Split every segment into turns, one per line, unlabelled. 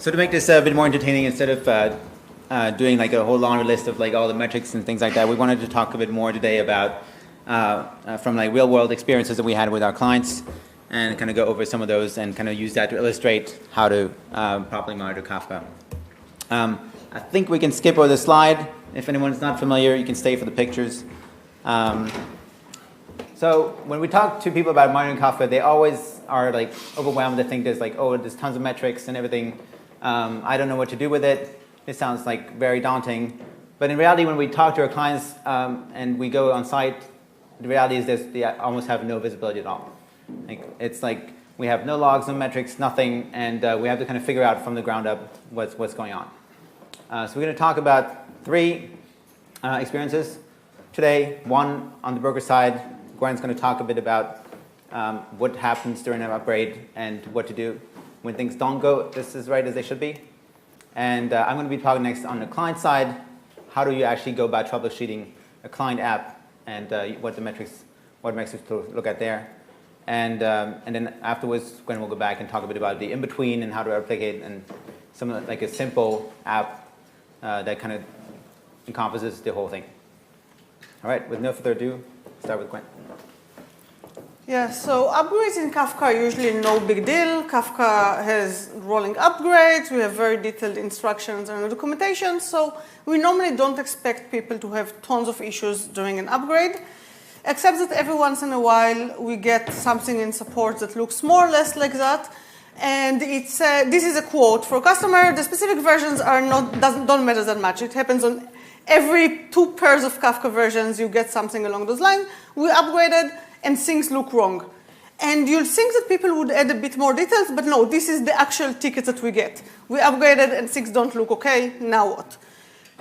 So to make this a bit more entertaining, instead of doing like a whole laundry list of like all the metrics and things like that, we wanted to talk a bit more today about from like real world experiences that we had with our clients, and kind of go over some of those and kind of use that to illustrate how to properly monitor Kafka. I think we can skip over the slide. If anyone's not familiar, you can stay for the pictures. So when we talk to people about monitoring Kafka, they always are like overwhelmed. They think there's like, oh, there's tons of metrics and everything. I don't know what to do with it. It sounds like very daunting. But in reality, when we talk to our clients and we go on site, the reality is they almost have no visibility at all. Like, it's like we have no logs, no metrics, nothing, and we have to kind of figure out from the ground up what's going on. So we're going to talk about 3 experiences today. One on the broker side. Gwen's going to talk a bit about what happens during an upgrade and what to do when things don't go just as right as they should be. And I'm going to be talking next on the client side. How do you actually go about troubleshooting a client app, and what metrics to look at there. And then afterwards, Gwen will go back and talk a bit about the in-between and how to replicate and some like a simple app that kind of encompasses the whole thing. All right, with no further ado, start with Gwen.
Yeah, so upgrades in Kafka are usually no big deal. Kafka has rolling upgrades. We have very detailed instructions and documentation. So we normally don't expect people to have tons of issues during an upgrade, except that every once in a while we get something in support that looks more or less like that. And it's this is a quote for a customer. The specific versions are don't matter that much. It happens on every 2 pairs of Kafka versions. You get something along those lines. We upgraded, and things look wrong. And you'll think that people would add a bit more details, but no, this is the actual ticket that we get. We upgraded and things don't look okay, now what?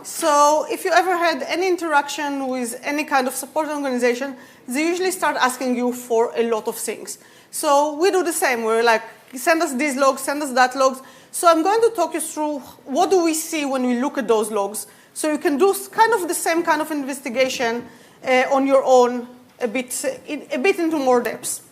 So if you ever had any interaction with any kind of support organization, they usually start asking you for a lot of things. So we do the same. We're like, send us these logs, send us that logs. So I'm going to talk you through what do we see when we look at those logs, so you can do kind of the same kind of investigation on your own, a bit into more depth.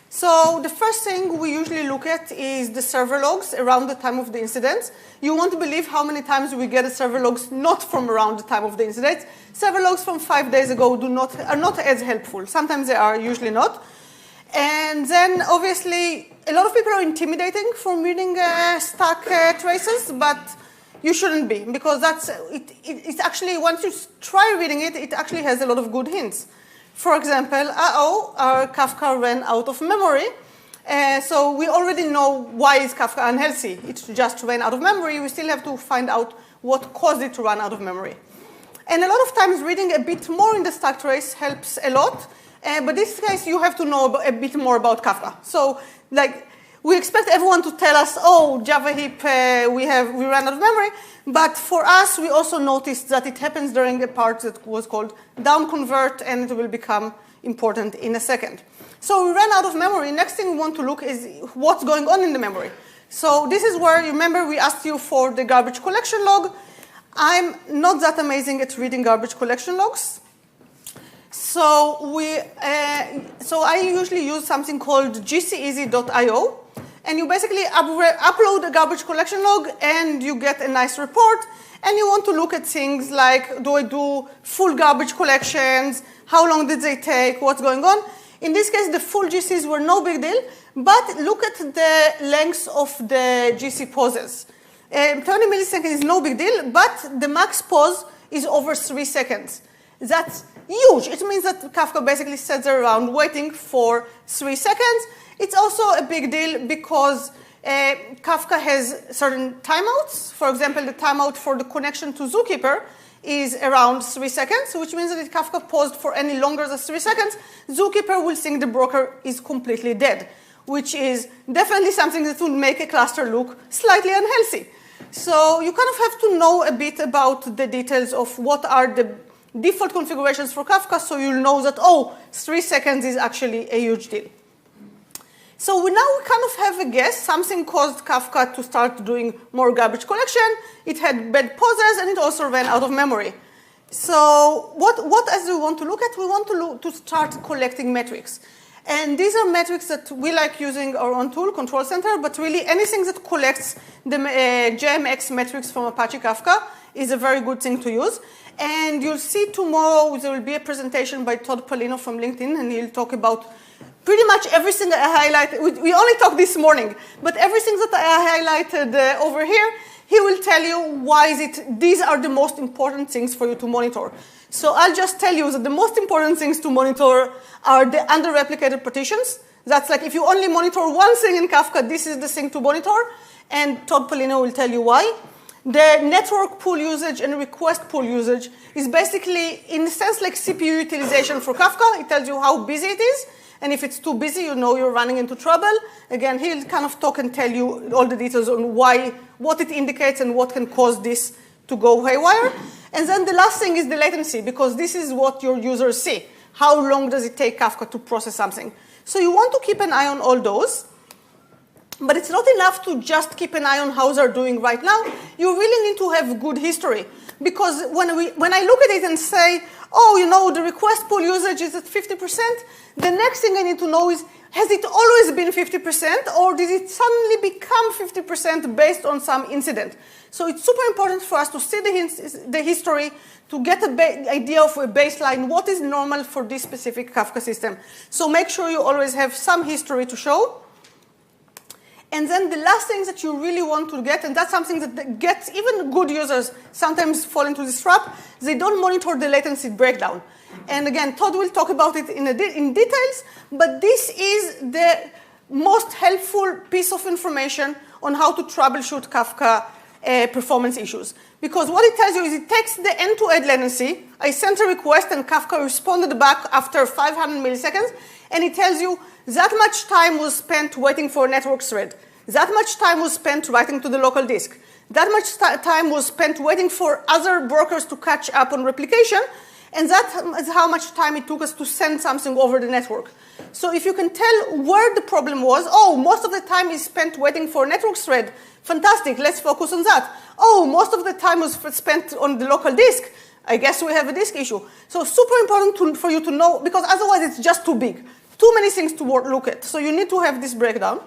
So the first thing we usually look at is the server logs around the time of the incident. You won't believe how many times we get a server logs not from around the time of the incident. Server logs from 5 days ago are not as helpful. Sometimes they are, usually not. And then obviously a lot of people are intimidating from reading stack traces, but you shouldn't be, because it's actually, once you try reading it, it actually has a lot of good hints. For example, our Kafka ran out of memory. So we already know why is Kafka unhealthy. It just ran out of memory. We still have to find out what caused it to run out of memory. And a lot of times reading a bit more in the stack trace helps a lot. But in this case, you have to know a bit more about Kafka. So like, we expect everyone to tell us, oh, Java heap, we ran out of memory. But for us, we also noticed that it happens during a part that was called down convert, and it will become important in a second. So we ran out of memory. Next thing we want to look is what's going on in the memory. So this is where, you remember, we asked you for the garbage collection log. I'm not that amazing at reading garbage collection logs. So I usually use something called gceasy.io. And you basically upload a garbage collection log, and you get a nice report. And you want to look at things like, do I do full garbage collections? How long did they take? What's going on? In this case, the full GCs were no big deal. But look at the length of the GC pauses. 30 milliseconds is no big deal, but the max pause is over 3 seconds. That's huge. It means that Kafka basically sits around waiting for 3 seconds. It's also a big deal because Kafka has certain timeouts. For example, the timeout for the connection to Zookeeper is around 3 seconds, which means that if Kafka paused for any longer than 3 seconds, Zookeeper will think the broker is completely dead, which is definitely something that would make a cluster look slightly unhealthy. So you kind of have to know a bit about the details of what are the default configurations for Kafka, so you'll know that, oh, 3 seconds is actually a huge deal. So we kind of have a guess. Something caused Kafka to start doing more garbage collection. It had bad pauses, and it also ran out of memory. So what else do we want to look at? We want to start collecting metrics. And these are metrics that we like using our own tool, Control Center, but really anything that collects the JMX metrics from Apache Kafka is a very good thing to use. And you'll see tomorrow there will be a presentation by Todd Polino from LinkedIn, and he'll talk about pretty much everything that I highlighted. We only talked this morning, but everything that I highlighted over here, he will tell you why these are the most important things for you to monitor. So I'll just tell you that the most important things to monitor are the under-replicated partitions. That's like if you only monitor one thing in Kafka, this is the thing to monitor. And Todd Polino will tell you why. The network pool usage and request pool usage is basically, in a sense, like CPU utilization for Kafka. It tells you how busy it is. And if it's too busy, you know you're running into trouble. Again, he'll kind of talk and tell you all the details on what it indicates and what can cause this to go haywire. And then the last thing is the latency, because this is what your users see. How long does it take Kafka to process something? So you want to keep an eye on all those. But it's not enough to just keep an eye on how they're doing right now. You really need to have good history. Because when I look at it and say, oh, you know, the request pool usage is at 50%, the next thing I need to know is, has it always been 50%, or did it suddenly become 50% based on some incident? So it's super important for us to see the history, to get an idea of a baseline, what is normal for this specific Kafka system. So make sure you always have some history to show. And then the last thing that you really want to get, and that's something that gets even good users sometimes fall into this trap, they don't monitor the latency breakdown. And again, Todd will talk about it in details, but this is the most helpful piece of information on how to troubleshoot Kafka performance issues. Because what it tells you is it takes the end-to-end latency. I sent a request and Kafka responded back after 500 milliseconds, and it tells you that much time was spent waiting for a network thread. That much time was spent writing to the local disk. That much time was spent waiting for other brokers to catch up on replication. And that is how much time it took us to send something over the network. So if you can tell where the problem was, oh, most of the time is spent waiting for a network thread. Fantastic, let's focus on that. Oh, most of the time was spent on the local disk. I guess we have a disk issue. So super important for you to know, because otherwise it's just too big. Too many things to look at. So you need to have this breakdown.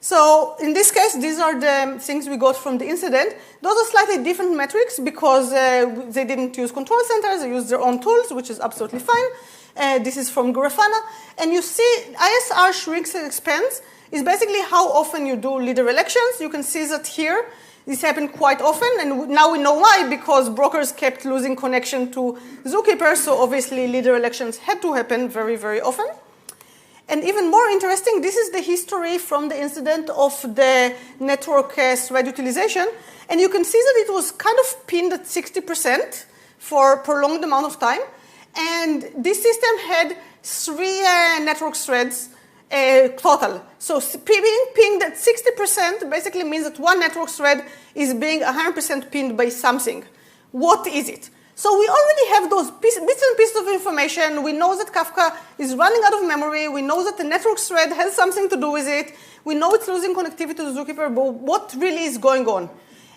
So in this case, these are the things we got from the incident. Those are slightly different metrics because they didn't use control centers. They used their own tools, which is absolutely fine. This is from Grafana. And you see ISR shrinks and expands is basically how often you do leader elections. You can see that here. This happened quite often, and now we know why, because brokers kept losing connection to Zookeeper, so obviously leader elections had to happen very, very often. And even more interesting, this is the history from the incident of the network thread utilization. And you can see that it was kind of pinned at 60% for a prolonged amount of time. And this system had 3 network threads total. So being pinged at 60% basically means that one network thread is being 100% pinned by something. What is it? So we already have those bits and pieces of information. We know that Kafka is running out of memory. We know that the network thread has something to do with it. We know it's losing connectivity to Zookeeper, but what really is going on?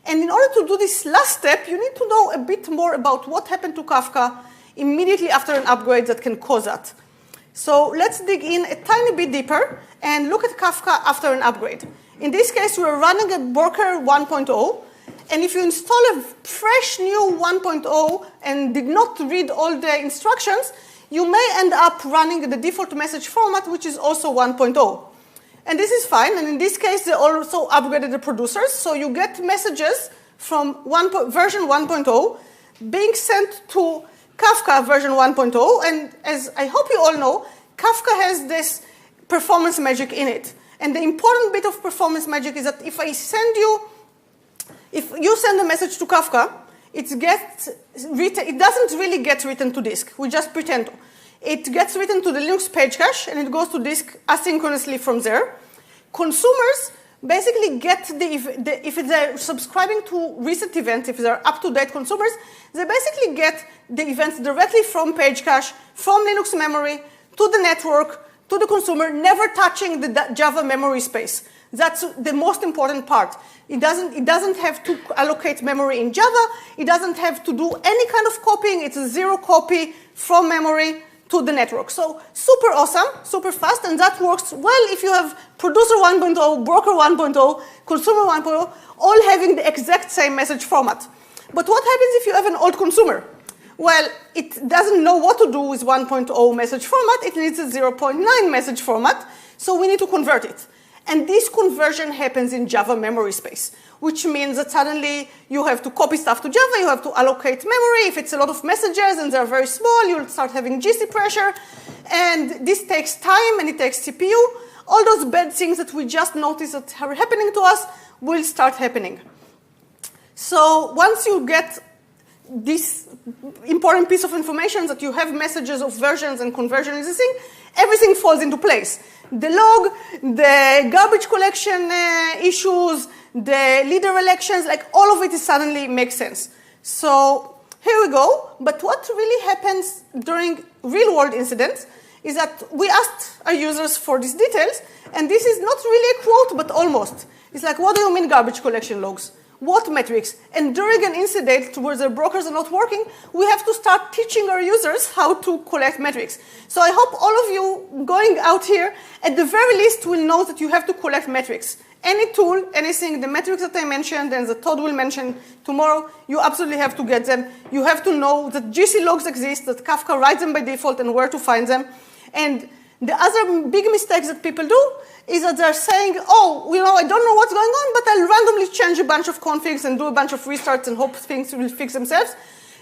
And in order to do this last step, you need to know a bit more about what happened to Kafka immediately after an upgrade that can cause that. So let's dig in a tiny bit deeper and look at Kafka after an upgrade. In this case, we're running a broker 1.0. And if you install a fresh new 1.0 and did not read all the instructions, you may end up running the default message format, which is also 1.0. And this is fine. And in this case, they also upgraded the producers. So you get messages from version 1.0 being sent to Kafka version 1.0. And as I hope you all know, Kafka has this performance magic in it. And the important bit of performance magic is that if you send a message to Kafka, it doesn't really get written to disk. We just pretend to. It gets written to the Linux page cache, and it goes to disk asynchronously from there. Consumers basically get if they're subscribing to recent events, if they're up-to-date consumers, they basically get the events directly from page cache, from Linux memory, to the network, to the consumer, never touching the Java memory space. That's the most important part. It doesn't have to allocate memory in Java. It doesn't have to do any kind of copying. It's a zero copy from memory to the network. So super awesome, super fast, and that works well if you have producer 1.0, broker 1.0, consumer 1.0, all having the exact same message format. But what happens if you have an old consumer? Well, it doesn't know what to do with 1.0 message format. It needs a 0.9 message format, so we need to convert it. And this conversion happens in Java memory space, which means that suddenly you have to copy stuff to Java, you have to allocate memory. If it's a lot of messages and they're very small, you'll start having GC pressure. And this takes time and it takes CPU. All those bad things that we just noticed that are happening to us will start happening. So once you get this important piece of information that you have messages of versions and conversion is a thing, everything falls into place. The log, the garbage collection issues, the leader elections, like all of it is suddenly makes sense. So here we go. But what really happens during real-world incidents is that we asked our users for these details, and this is not really a quote, but almost. It's like, what do you mean garbage collection logs? What metrics? And during an incident where the brokers are not working, we have to start teaching our users how to collect metrics. So I hope all of you going out here, at the very least, will know that you have to collect metrics. Any tool, anything, the metrics that I mentioned and that Todd will mention tomorrow, you absolutely have to get them. You have to know that GC logs exist, that Kafka writes them by default, and where to find them. And the other big mistakes that people do is that they're saying, oh, I don't know what's going on, but I'll randomly change a bunch of configs and do a bunch of restarts and hope things will fix themselves.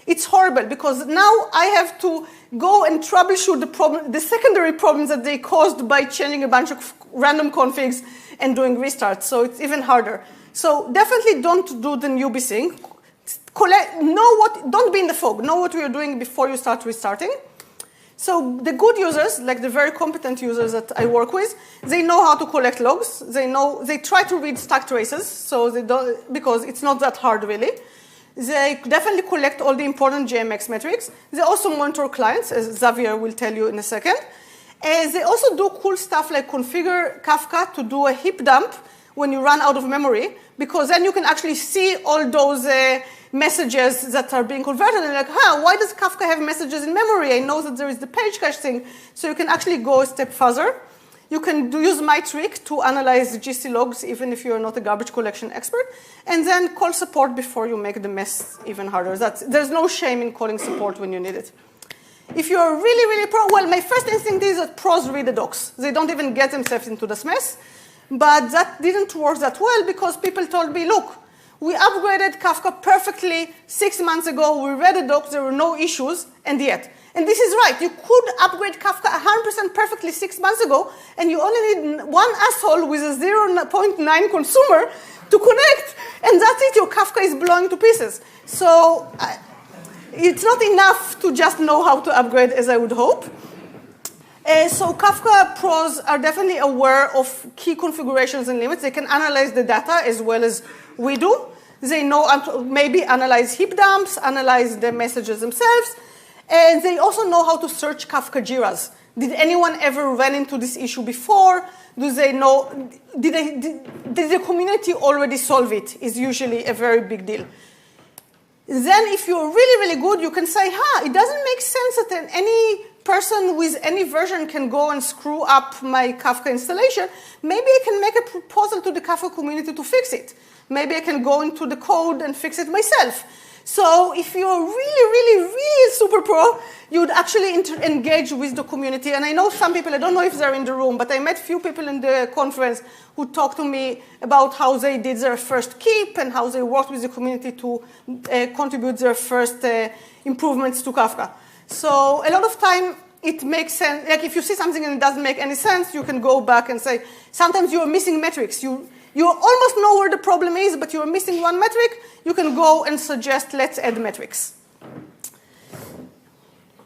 It's horrible because now I have to go and troubleshoot the secondary problems that they caused by changing a bunch of random configs and doing restarts. So it's even harder. So definitely don't do the newbie thing. Don't be in the fog. Know what you're doing before you start restarting. So the good users, like the very competent users that I work with, they know how to collect logs. They try to read stack traces, so they don't, because it's not that hard really. They definitely collect all the important JMX metrics. They also monitor clients, as Xavier will tell you in a second. And they also do cool stuff like configure Kafka to do a heap dump when you run out of memory, because then you can actually see all those messages that are being converted, and like, why does Kafka have messages in memory? I know that there is the page cache thing. So you can actually go a step further. You can use my trick to analyze GC logs, even if you're not a garbage collection expert, and then call support before you make the mess even harder. There's no shame in calling support when you need it. If you're really, really pro, well, my first instinct is that pros read the docs. They don't even get themselves into this mess. But that didn't work that well because people told me, look, we upgraded Kafka perfectly 6 months ago. We read the docs. There were no issues, and yet. And this is right. You could upgrade Kafka 100% perfectly 6 months ago, and you only need one asshole with a 0.9 consumer to connect, and that's it. Your Kafka is blowing to pieces. So it's not enough to just know how to upgrade, as I would hope. So Kafka pros are definitely aware of key configurations and limits. They can analyze the data as well as we do. They know maybe analyze heap dumps, analyze the messages themselves. And they also know how to search Kafka JIRAs. Did anyone ever run into this issue before? Do they know? Did the community already solve it? Is usually a very big deal. Then if you're really, really good, you can say, it doesn't make sense that any person with any version can go and screw up my Kafka installation. Maybe I can make a proposal to the Kafka community to fix it. Maybe I can go into the code and fix it myself. So if you're really, really, really super pro, you'd actually engage with the community. And I know some people, I don't know if they're in the room, but I met few people in the conference who talked to me about how they did their first keep and how they worked with the community to contribute their first improvements to Kafka. So a lot of time it makes sense. Like if you see something and it doesn't make any sense, you can go back and say, sometimes you're missing metrics. You almost know where the problem is, but you're missing one metric. You can go and suggest, let's add metrics.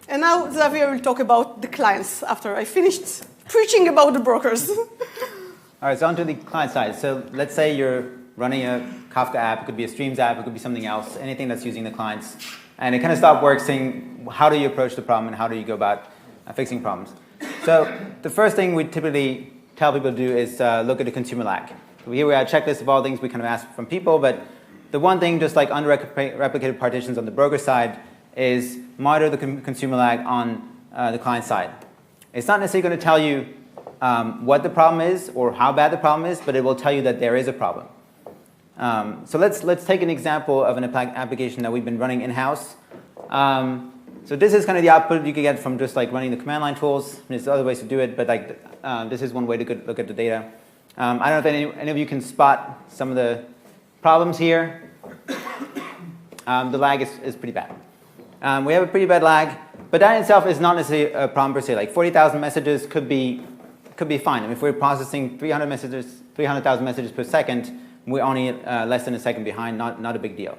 And now Xavier will talk about the clients after I finished preaching about the brokers.
All right, so onto the client side. So let's say you're running a Kafka app. It could be a Streams app. It could be something else, anything that's using the clients. And it kind of stopped working. How do you approach the problem, and how do you go about fixing problems? So the first thing we typically tell people to do is look at the consumer lag. So here we have a checklist of all things we kind of ask from people, but the one thing, just like under replicated partitions on the broker side, is monitor the consumer lag on the client side. It's not necessarily going to tell you what the problem is or how bad the problem is, but it will tell you that there is a problem. So let's take an example of an application that we've been running in-house. So this is kind of the output you can get from just like running the command line tools. There's other ways to do it, but like this is one way to look at the data. I don't know if any of you can spot some of the problems here. The lag is pretty bad. We have a pretty bad lag, but that in itself is not necessarily a problem per se. Like 40,000 messages could be fine. I mean, if we're processing 300,000 messages per second, we're only less than a second behind. Not a big deal.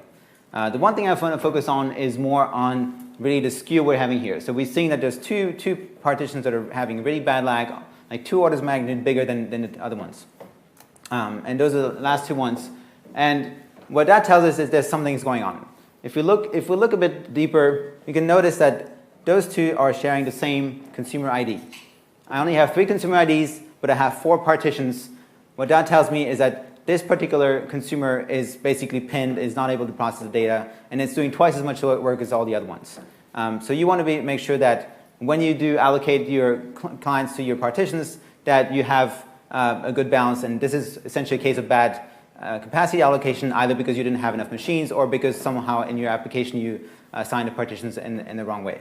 The one thing I want to focus on is more on really the skew we're having here. So we're seeing that there's two partitions that are having really bad lag, like 2 orders of magnitude bigger than the other ones. And those are the last 2 ones. And what that tells us is there's something's going on. If we look a bit deeper, you can notice that those 2 are sharing the same consumer ID. I only have 3 consumer IDs, but I have 4 partitions. What that tells me is that this particular consumer is basically pinned, is not able to process the data, and it's doing twice as much work as all the other ones. So you want to make sure that when you do allocate your clients to your partitions, that you have a good balance. And this is essentially a case of bad capacity allocation, either because you didn't have enough machines or because somehow in your application you assigned the partitions in the wrong way.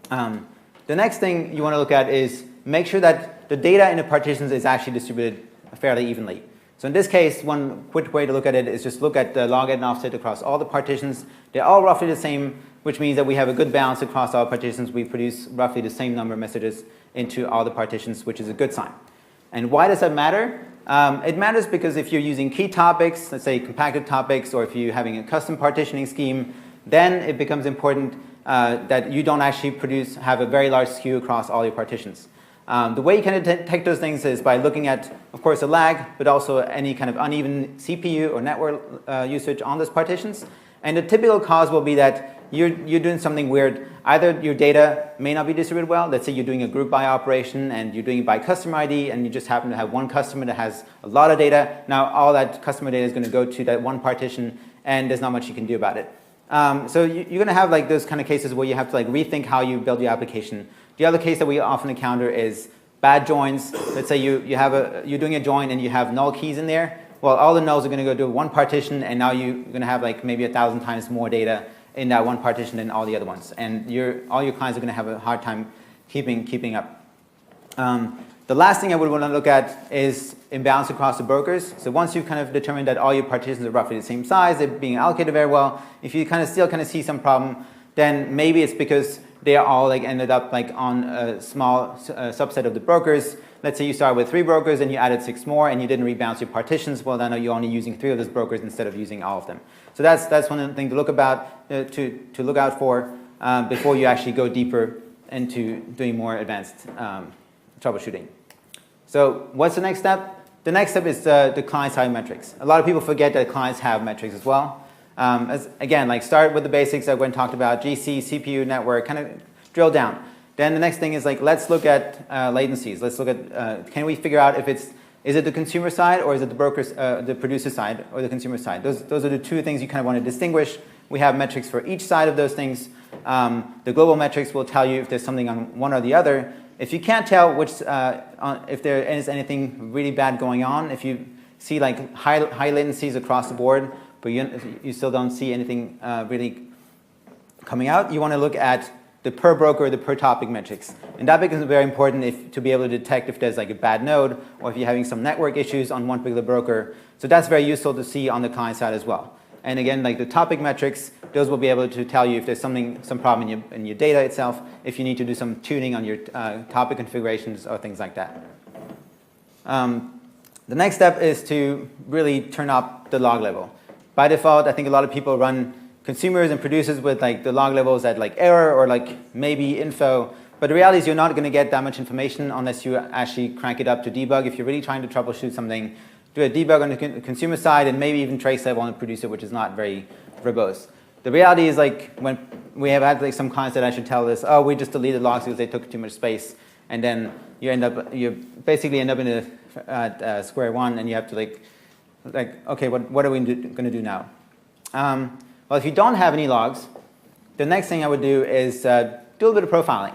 The next thing you want to look at is make sure that the data in the partitions is actually distributed fairly evenly. So in this case, one quick way to look at it is just look at the log and offset across all the partitions. They're all roughly the same, which means that we have a good balance across all partitions. We produce roughly the same number of messages into all the partitions, which is a good sign. And why does that matter? It matters because if you're using key topics, let's say compacted topics, or if you're having a custom partitioning scheme, then it becomes important that you don't actually have a very large skew across all your partitions. The way you can detect those things is by looking at, of course, a lag, but also any kind of uneven CPU or network usage on those partitions. And the typical cause will be that you're doing something weird. Either your data may not be distributed well. Let's say you're doing a group by operation and you're doing it by customer ID, and you just happen to have one customer that has a lot of data. Now all that customer data is going to go to that one partition, and there's not much you can do about it. So you're going to have like those kind of cases where you have to like rethink how you build your application. The other case that we often encounter is bad joins. Let's say you're doing a join and you have null keys in there. Well, all the nulls are going to go to one partition, and now you're going to have like maybe 1,000 times more data in that one partition than all the other ones, and all your clients are going to have a hard time keeping up. The last thing I would want to look at is imbalance across the brokers. So once you've kind of determined that all your partitions are roughly the same size, they're being allocated very well, if you still see some problem, then maybe it's because they are all like ended up like on a small subset of the brokers. Let's say you start with 3 brokers and you added 6 more and you didn't rebalance your partitions. Well, then you're only using 3 of those brokers instead of using all of them. So that's one thing to look out for before you actually go deeper into doing more advanced troubleshooting. So what's the next step? The next step is the client-side metrics. A lot of people forget that clients have metrics as well. Again, like start with the basics that Gwen talked about, GC, CPU, network, kind of drill down. Then the next thing is like, let's look at latencies. Let's look at, can we figure out if is it the consumer side or is it the producer side or the consumer side? Those are the 2 things you kind of want to distinguish. We have metrics for each side of those things. The global metrics will tell you if there's something on one or the other. If you can't tell if there is anything really bad going on, if you see like high latencies across the board, but you still don't see anything really coming out, you want to look at the per broker or the per topic metrics. And that becomes very important to be able to detect if there's like a bad node or if you're having some network issues on one particular broker. So that's very useful to see on the client side as well. And again, like the topic metrics, those will be able to tell you if there's some problem in your data itself, if you need to do some tuning on your topic configurations or things like that. The next step is to really turn up the log level. By default, I think a lot of people run consumers and producers with like the log levels at like error or like maybe info. But the reality is you're not going to get that much information unless you actually crank it up to debug. If you're really trying to troubleshoot something, do a debug on the consumer side and maybe even trace level on the producer, which is not very verbose. The reality is like when we have had like some clients that actually tell us, oh, we just deleted logs because they took too much space, and then you basically end up in a square one, and you have to like okay, what are we going to do now? Well, if you don't have any logs, the next thing I would do is do a little bit of profiling.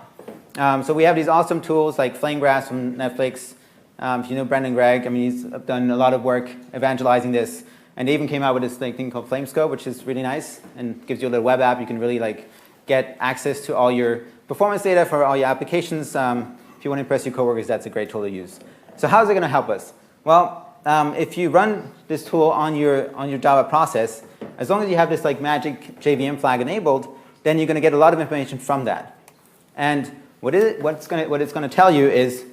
So we have these awesome tools like Flame Graphs from Netflix. If you know Brendan Gregg, I mean, he's done a lot of work evangelizing this. And they even came out with this thing called Flamescope, which is really nice and gives you a little web app. You can really like get access to all your performance data for all your applications. If you want to impress your coworkers, that's a great tool to use. So how is it going to help us? Well, if you run this tool on your Java process, as long as you have this like magic JVM flag enabled, then you're going to get a lot of information from that. And what it's going to tell you is,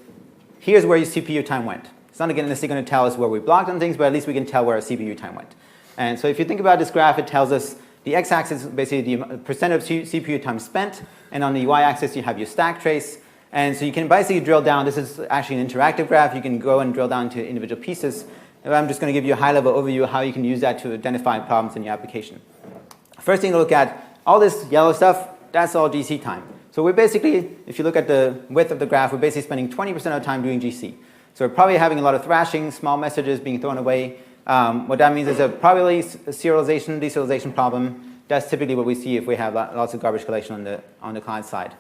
here's where your CPU time went. It's not necessarily going to tell us where we blocked on things, but at least we can tell where our CPU time went. And so if you think about this graph, it tells us the x-axis is basically the percent of CPU time spent, and on the y-axis you have your stack trace. And so you can basically drill down. This is actually an interactive graph. You can go and drill down to individual pieces. And I'm just going to give you a high-level overview of how you can use that to identify problems in your application. First thing to look at, all this yellow stuff, that's all GC time. So we're basically, if you look at the width of the graph, we're basically spending 20% of the time doing GC. So we're probably having a lot of thrashing, small messages being thrown away. What that means is probably a serialization, deserialization problem. That's typically what we see if we have lots of garbage collection on the client side.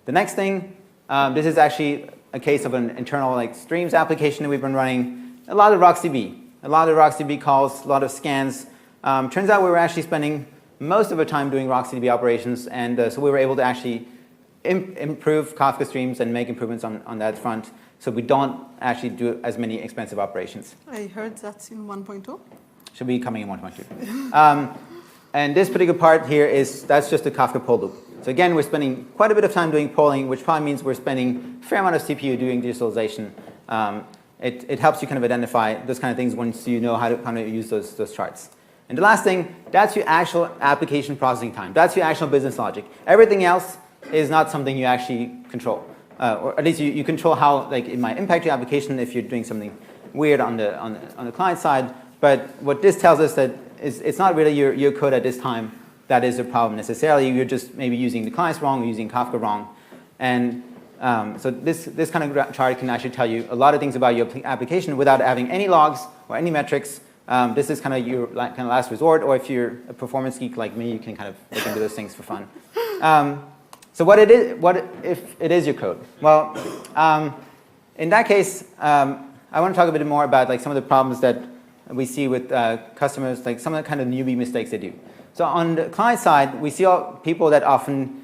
The next thing, this is actually a case of an internal like streams application that we've been running. A lot of RocksDB calls, a lot of scans. Turns out we were actually spending most of our time doing RocksDB operations, and so we were able to actually improve Kafka streams and make improvements on that front. So we don't actually do as many expensive operations.
I heard that's in 1.2.
Should be coming in 1.2. And this particular part here that's just a Kafka poll loop. So again, we're spending quite a bit of time doing polling, which probably means we're spending a fair amount of CPU doing digitalization. It helps you kind of identify those kind of things once you know how to use those charts. And the last thing, that's your actual application processing time. That's your actual business logic. Everything else is not something you actually control. Or at least you control how like it might impact your application if you're doing something weird on the client side. But what this tells us that it's not really your code at this time that is a problem necessarily. You're just maybe using the clients wrong or using Kafka wrong. And so this kind of chart can actually tell you a lot of things about your application without having any logs or any metrics. This is kind of your kind of last resort, or if you're a performance geek like me, you can kind of look into those things for fun. So what if it is your code? Well, in that case, I want to talk a bit more about like some of the problems that we see with customers, like some of the kind of newbie mistakes they do. So on the client side, we see people that often,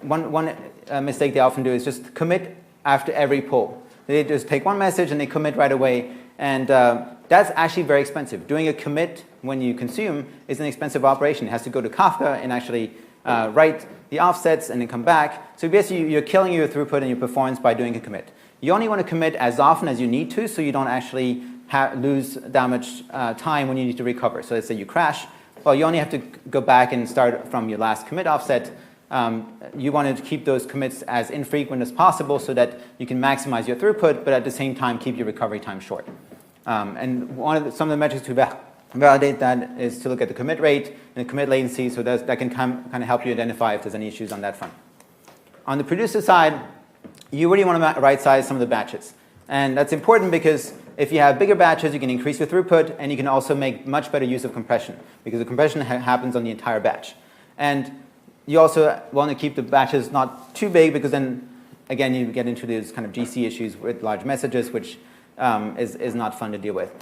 one mistake they often do is just commit after every pull. They just take one message and they commit right away, and that's actually very expensive. Doing a commit when you consume is an expensive operation. It has to go to Kafka and actually write the offsets and then come back. So basically, you're killing your throughput and your performance by doing a commit. You only want to commit as often as you need to, so you don't actually lose that much time when you need to recover. So let's say you crash. Well, you only have to go back and start from your last commit offset. You want to keep those commits as infrequent as possible so that you can maximize your throughput, but at the same time keep your recovery time short. And some of the metrics to validate that is to look at the commit rate and the commit latency, so that can kind of help you identify if there's any issues on that front. On the producer side, you really want to right-size some of the batches. And that's important because if you have bigger batches, you can increase your throughput, and you can also make much better use of compression, because the compression happens on the entire batch. And you also want to keep the batches not too big, because then, again, you get into these kind of GC issues with large messages, which is not fun to deal with.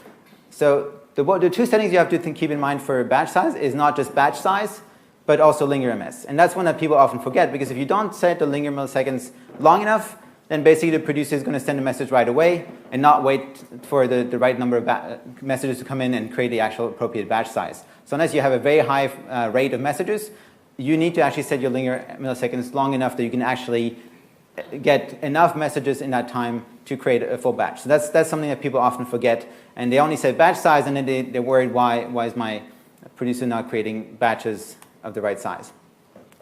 So the two settings you have to keep in mind for batch size is not just batch size, but also linear MS. And that's one that people often forget, because if you don't set the linear milliseconds long enough, then basically the producer is going to send a message right away and not wait for the right number of messages to come in and create the actual appropriate batch size. So unless you have a very high rate of messages, you need to actually set your linear milliseconds long enough that you can actually get enough messages in that time to create a full batch. So that's something that people often forget, and they only set batch size, and then they're worried, why is my producer not creating batches of the right size?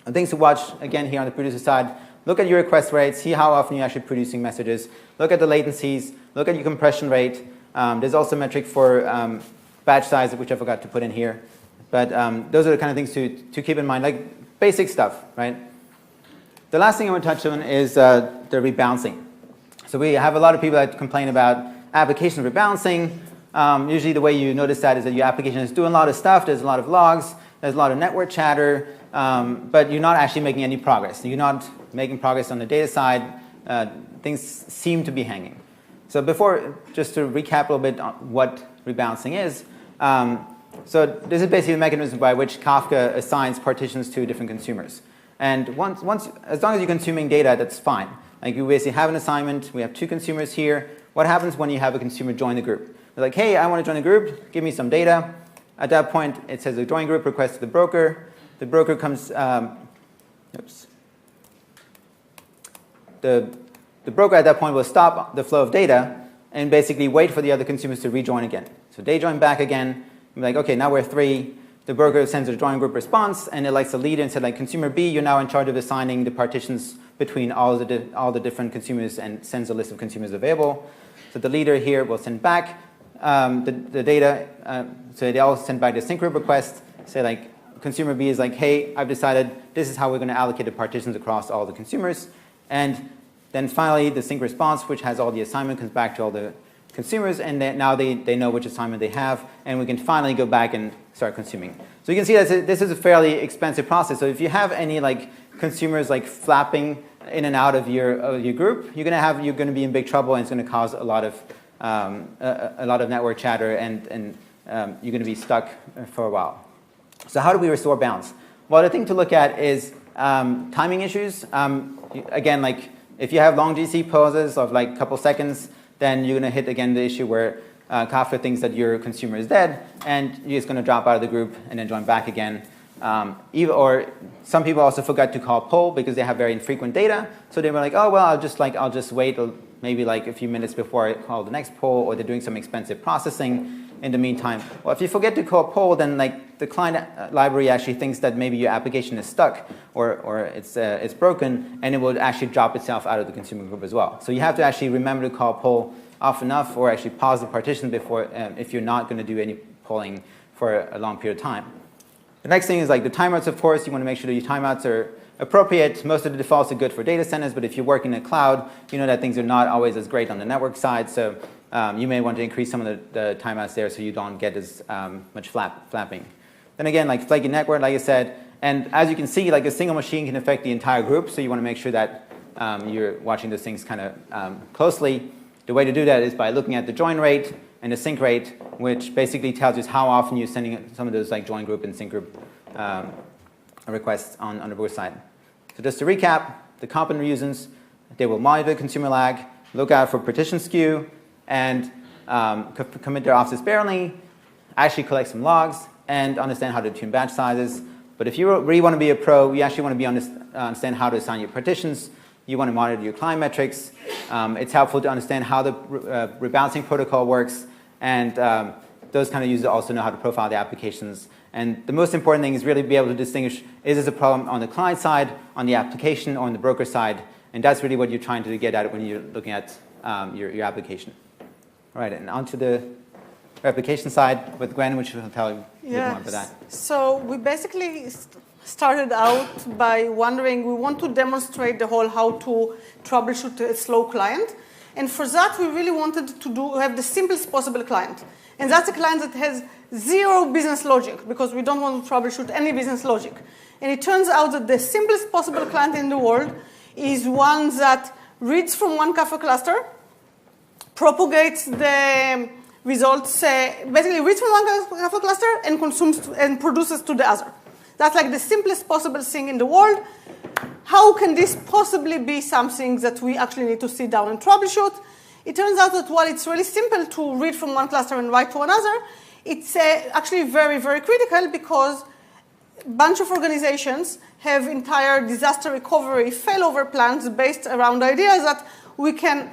And things to watch, again, here on the producer side, look at your request rate, see how often you're actually producing messages, look at the latencies, look at your compression rate. There's also a metric for batch size, which I forgot to put in here. But those are the kind of things to keep in mind, like basic stuff, right? The last thing I want to touch on is the rebalancing. So we have a lot of people that complain about application rebalancing. Usually the way you notice that is that your application is doing a lot of stuff, there's a lot of logs, there's a lot of network chatter, but you're not actually making any progress. You're not making progress on the data side. things seem to be hanging. So before, just to recap a little bit on what rebalancing is, so this is basically the mechanism by which Kafka assigns partitions to different consumers. And as long as you're consuming data, that's fine. Like you basically have an assignment, we have 2 consumers here. What happens when you have a consumer join the group? They're like, hey, I want to join a group, give me some data. At that point, it says a join group request to the broker. The broker comes, the broker at that point will stop the flow of data and basically wait for the other consumers to rejoin again. So they join back again, and be like, okay, now we're 3. The broker sends a join group response, and it likes the leader and said, like, consumer B, you're now in charge of assigning the partitions between all the different consumers, and sends a list of consumers available. So the leader here will send back the data. So they all send back the sync group request, say like, consumer B is like, hey, I've decided this is how we're going to allocate the partitions across all the consumers. And then finally, the sync response, which has all the assignment, comes back to all the consumers, and now they know which assignment they have, and we can finally go back and start consuming. So you can see that this is a fairly expensive process. So if you have any like consumers like flapping in and out of your group, you're going to be in big trouble, and it's going to cause a lot of network chatter, and you're going to be stuck for a while. So how do we restore balance? Well, the thing to look at is timing issues. Again, like if you have long GC pauses of like a couple seconds, then you're going to hit again the issue where Kafka thinks that your consumer is dead, and you're just going to drop out of the group and then join back again. Or some people also forgot to call poll because they have very infrequent data, so they were like, oh well, I'll just wait maybe like a few minutes before I call the next poll, or they're doing some expensive processing in the meantime. Well, if you forget to call poll, then like the client library actually thinks that maybe your application is stuck or it's broken, and it will actually drop itself out of the consumer group as well. So you have to actually remember to call poll often enough, or actually pause the partition before if you're not going to do any polling for a long period of time. The next thing is like the timeouts, of course. You want to make sure that your timeouts are appropriate. Most of the defaults are good for data centers, but if you work in a cloud, you know that things are not always as great on the network side, so you may want to increase some of the timeouts there so you don't get as much flapping. Then again, like flaky network, like I said, and as you can see, like a single machine can affect the entire group, so you want to make sure that you're watching those things kind of closely. The way to do that is by looking at the join rate and the sync rate, which basically tells us how often you're sending some of those like join group and sync group requests on the both side. So just to recap, the component reusers, they will monitor consumer lag, look out for partition skew, and commit their offsets sparingly, actually collect some logs, and understand how to tune batch sizes. But if you really want to be a pro, you actually want to understand how to assign your partitions. You want to monitor your client metrics. It's helpful to understand how the rebalancing protocol works, and those kind of users also know how to profile the applications. And the most important thing is really be able to distinguish, is this a problem on the client side, on the application, or on the broker side? And that's really what you're trying to get at when you're looking at your application. All right, and onto the replication side with Gwen, which will tell you a bit more about that.
So we basically started out by wondering, we want to demonstrate the whole how to troubleshoot a slow client. And for that, we really wanted to have the simplest possible client. And that's a client that has zero business logic, because we don't want to troubleshoot any business logic. And it turns out that the simplest possible client in the world is one that reads from one Kafka cluster, propagates the results, basically reads from one Kafka cluster and consumes and produces to the other. That's like the simplest possible thing in the world. How can this possibly be something that we actually need to sit down and troubleshoot? It turns out that while it's really simple to read from one cluster and write to another, it's actually very, very critical, because a bunch of organizations have entire disaster recovery failover plans based around ideas that we can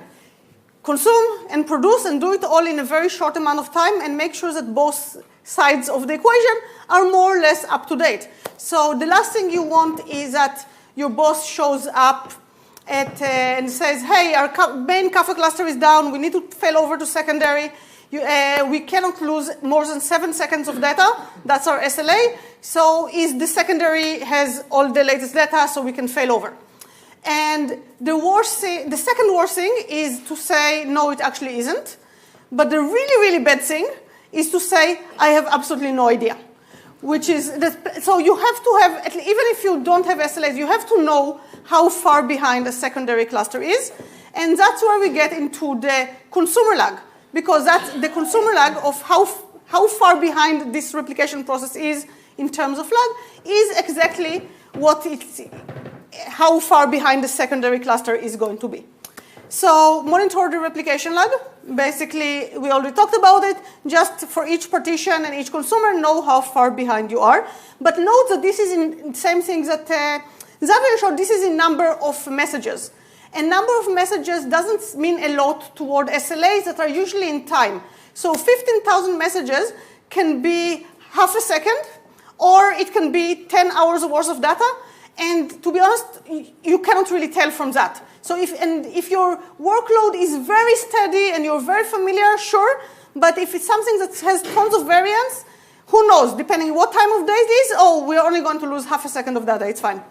consume and produce and do it all in a very short amount of time and make sure that both sides of the equation are more or less up to date. So the last thing you want is that your boss shows up and says, hey, our main Kafka cluster is down, we need to fail over to secondary. We cannot lose more than 7 seconds of data. That's our SLA. So the secondary has all the latest data, so we can fail over. And the second worst thing is to say, no, it actually isn't. But the really, really bad thing is to say, I have absolutely no idea. So you have to have, even if you don't have SLAs, you have to know how far behind a secondary cluster is. And that's where we get into the consumer lag, because that's the consumer lag of how far behind this replication process is in terms of lag is exactly how far behind the secondary cluster is going to be. So monitor the replication lag. Basically, we already talked about it. Just for each partition and each consumer, know how far behind you are. But note that this is in same thing that Xavier showed. This is in number of messages. And number of messages doesn't mean a lot toward SLAs that are usually in time. So 15,000 messages can be half a second, or it can be 10 hours worth of data. And to be honest, you cannot really tell from that. So if your workload is very steady and you're very familiar, sure. But if it's something that has tons of variance, who knows? Depending what time of day it is, we're only going to lose half a second of data. It's fine.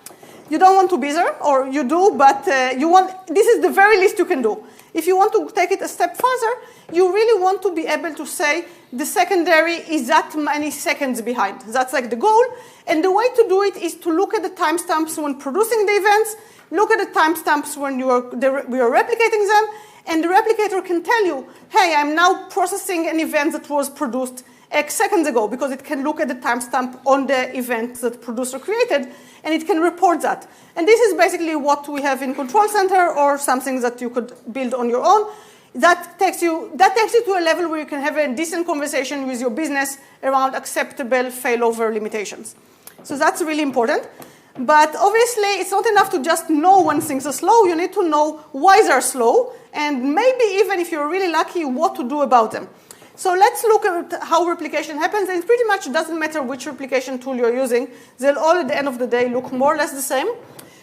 You don't want to be there, or you do, but this is the very least you can do. If you want to take it a step further, you really want to be able to say the secondary is that many seconds behind. That's like the goal. And the way to do it is to look at the timestamps when producing the events, look at the timestamps when we are replicating them, and the replicator can tell you, hey, I'm now processing an event that was produced X seconds ago, because it can look at the timestamp on the event that the producer created, and it can report that. And this is basically what we have in Control Center, or something that you could build on your own. That takes you to a level where you can have a decent conversation with your business around acceptable failover limitations. So that's really important. But obviously, it's not enough to just know when things are slow. You need to know why they're slow, and maybe even if you're really lucky, what to do about them. So let's look at how replication happens. And it pretty much doesn't matter which replication tool you're using. They'll all, at the end of the day, look more or less the same.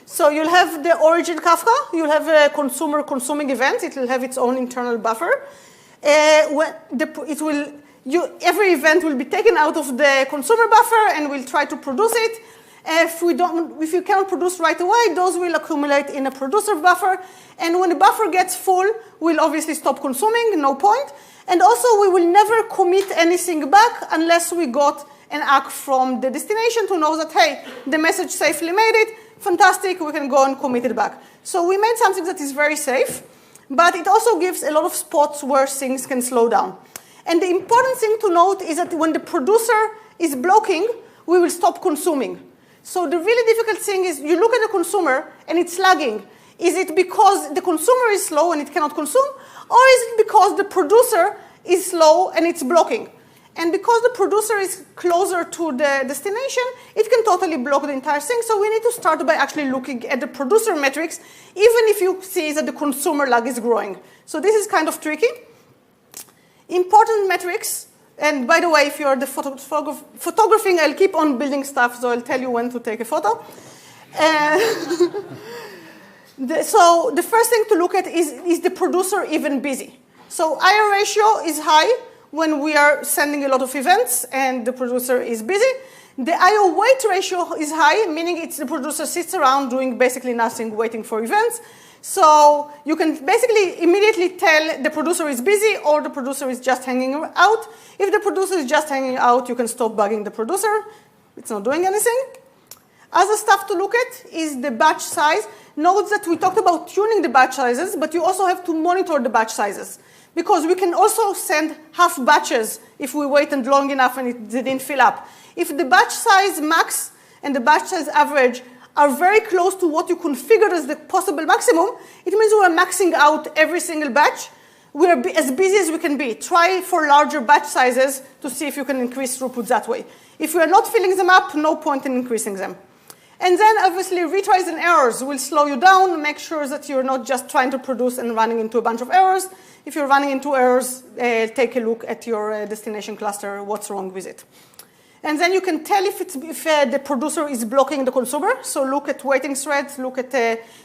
So you'll have the origin Kafka. You'll have a consumer consuming event. It will have its own internal buffer. Every event will be taken out of the consumer buffer, and we'll try to produce it. If you cannot produce right away, those will accumulate in a producer buffer. And when the buffer gets full, we'll obviously stop consuming, no point. And also, we will never commit anything back unless we got an ACK from the destination to know that, hey, the message safely made it. Fantastic, we can go and commit it back. So we made something that is very safe, but it also gives a lot of spots where things can slow down. And the important thing to note is that when the producer is blocking, we will stop consuming. So the really difficult thing is you look at the consumer and it's lagging. Is it because the consumer is slow and it cannot consume? Or is it because the producer is slow and it's blocking? And because the producer is closer to the destination, it can totally block the entire thing. So we need to start by actually looking at the producer metrics, even if you see that the consumer lag is growing. So this is kind of tricky. Important metrics. And by the way, if you're the photographing, I'll keep on building stuff, so I'll tell you when to take a photo. So the first thing to look at is the producer even busy? So IO ratio is high when we are sending a lot of events and the producer is busy. The IO wait ratio is high, meaning it's the producer sits around doing basically nothing, waiting for events. So you can basically immediately tell the producer is busy or the producer is just hanging out. If the producer is just hanging out, you can stop bugging the producer. It's not doing anything. Other stuff to look at is the batch size. Note that we talked about tuning the batch sizes, but you also have to monitor the batch sizes, because we can also send half batches if we waited long enough and it didn't fill up. If the batch size max and the batch size average are very close to what you configured as the possible maximum, it means we're maxing out every single batch. We're as busy as we can be. Try for larger batch sizes to see if you can increase throughput that way. If we are not filling them up, no point in increasing them. And then, obviously, retries and errors will slow you down. Make sure that you're not just trying to produce and running into a bunch of errors. If you're running into errors, take a look at your destination cluster, what's wrong with it. And then you can tell if the producer is blocking the consumer. So look at waiting threads, look at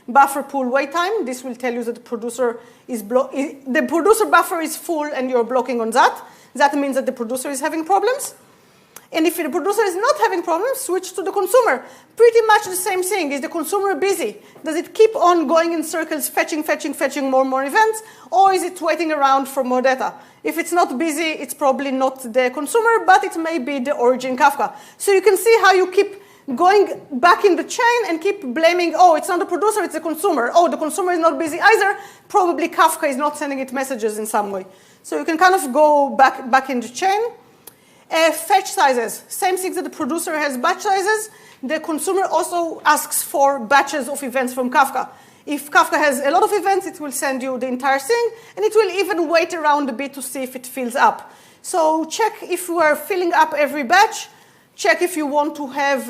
buffer pool wait time. This will tell you that the producer buffer is full and you're blocking on that. That means that the producer is having problems. And if the producer is not having problems, switch to the consumer. Pretty much the same thing. Is the consumer busy? Does it keep on going in circles, fetching more and more events? Or is it waiting around for more data? If it's not busy, it's probably not the consumer, but it may be the origin Kafka. So you can see how you keep going back in the chain and keep blaming, oh, it's not the producer, it's the consumer. Oh, the consumer is not busy either. Probably Kafka is not sending it messages in some way. So you can kind of go back in the chain. Fetch sizes, same thing that the producer has batch sizes. The consumer also asks for batches of events from Kafka. If Kafka has a lot of events, it will send you the entire thing, and it will even wait around a bit to see if it fills up. So check if you are filling up every batch. Check if you want to have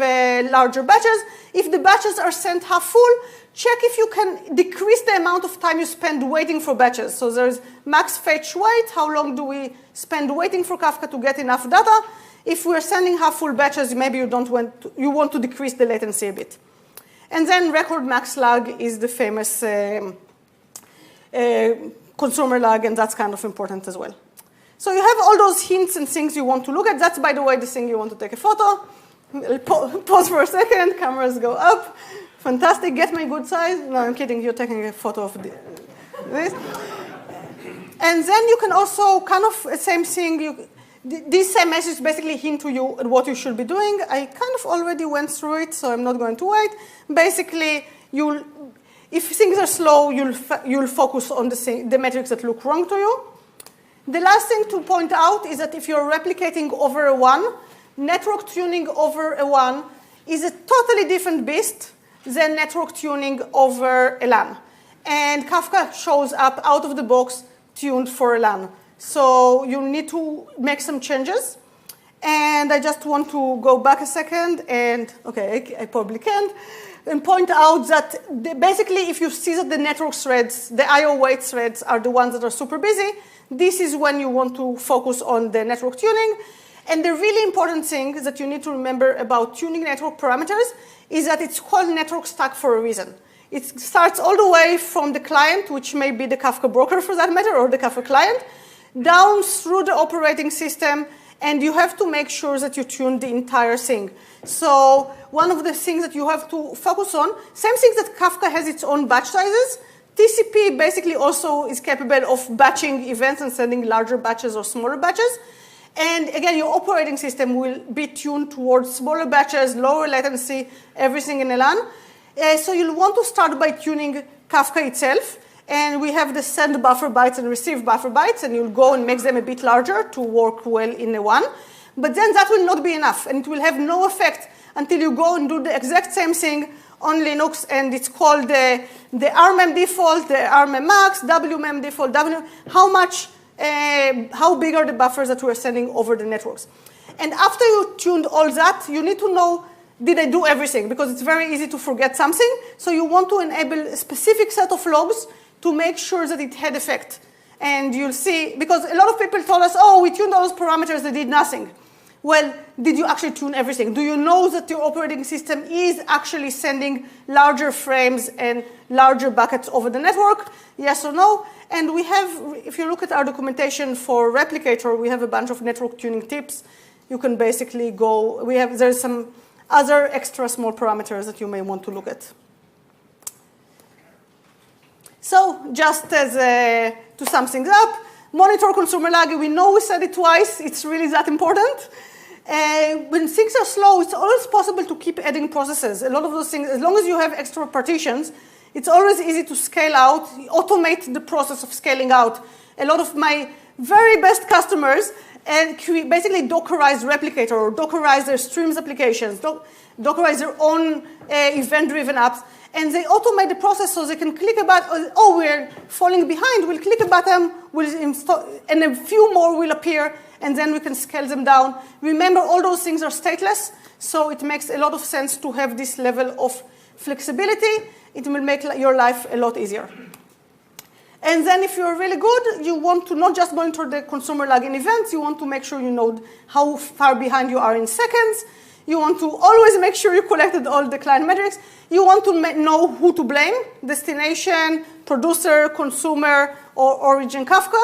larger batches. If the batches are sent half full, check if you can decrease the amount of time you spend waiting for batches. So there's max fetch wait. How long do we spend waiting for Kafka to get enough data? If we're sending half full batches, maybe you want to decrease the latency a bit. And then record max lag is the famous consumer lag, and that's kind of important as well. So you have all those hints and things you want to look at. That's, by the way, the thing you want to take a photo. Pause for a second. Cameras go up. Fantastic. Get my good size. No, I'm kidding. You're taking a photo of this. And then you can also kind of, same thing. This same message basically hint to you at what you should be doing. I kind of already went through it, so I'm not going to wait. Basically, if things are slow, you'll focus on the metrics that look wrong to you. The last thing to point out is that if you're replicating over a 1, network tuning over a 1 is a totally different beast than network tuning over a LAN. And Kafka shows up out of the box tuned for a LAN. So you need to make some changes. And I just want to go back a second and, okay, I probably can't, and point out that basically if you see that the network threads, the IO wait threads are the ones that are super busy, this is when you want to focus on the network tuning. And the really important thing that you need to remember about tuning network parameters is that it's called network stack for a reason. It starts all the way from the client, which may be the Kafka broker for that matter, or the Kafka client, down through the operating system, and you have to make sure that you tune the entire thing. So one of the things that you have to focus on, same thing that Kafka has its own batch sizes, TCP basically also is capable of batching events and sending larger batches or smaller batches. And again, your operating system will be tuned towards smaller batches, lower latency, everything in a LAN. So you'll want to start by tuning Kafka itself. And we have the send buffer bytes and receive buffer bytes, and you'll go and make them a bit larger to work well in a 1. But then that will not be enough, and it will have no effect until you go and do the exact same thing on Linux, and it's called the RMEM default, the RMEM max, WMEM default, how big are the buffers that we're sending over the networks. And after you tuned all that, you need to know, did I do everything? Because it's very easy to forget something. So you want to enable a specific set of logs to make sure that it had effect. And you'll see, because a lot of people told us, oh, we tuned all those parameters, they did nothing. Well, did you actually tune everything? Do you know that your operating system is actually sending larger frames and larger buckets over the network? Yes or no? And we have, if you look at our documentation for Replicator, we have a bunch of network tuning tips. You can basically go, there's some other extra small parameters that you may want to look at. So just as to sum things up, monitor consumer lag. We know we said it twice. It's really that important. When things are slow, it's always possible to keep adding processes. A lot of those things, as long as you have extra partitions, it's always easy to scale out, automate the process of scaling out. A lot of my very best customers basically Dockerize Replicator or Dockerize their streams applications, Dockerize their own event-driven apps, and they automate the process so they can click a button. Oh, we're falling behind. We'll click a button, we'll install, and a few more will appear, and then we can scale them down. Remember, all those things are stateless, so it makes a lot of sense to have this level of flexibility. It will make your life a lot easier. And then if you're really good, you want to not just monitor the consumer lag in events, you want to make sure you know how far behind you are in seconds. You want to always make sure you collected all the client metrics. You want to know who to blame, destination, producer, consumer, or origin Kafka.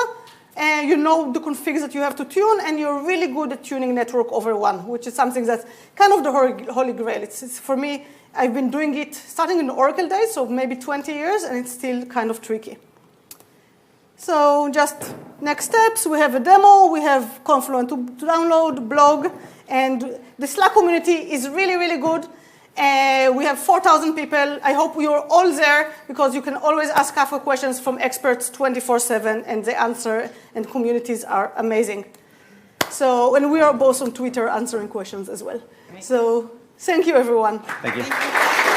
and you know the configs that you have to tune, and you're really good at tuning network over one, which is something that's kind of the holy grail. It's for me, I've been doing it starting in the Oracle days, so maybe 20 years, and it's still kind of tricky. So just next steps, we have a demo, we have Confluent to download, blog, and the Slack community is really, really good. We have 4,000 people. I hope you're all there because you can always ask Kafka questions from experts 24/7, and the answer and communities are amazing. So, and we are both on Twitter answering questions as well. Great. So thank you, everyone.
Thank you.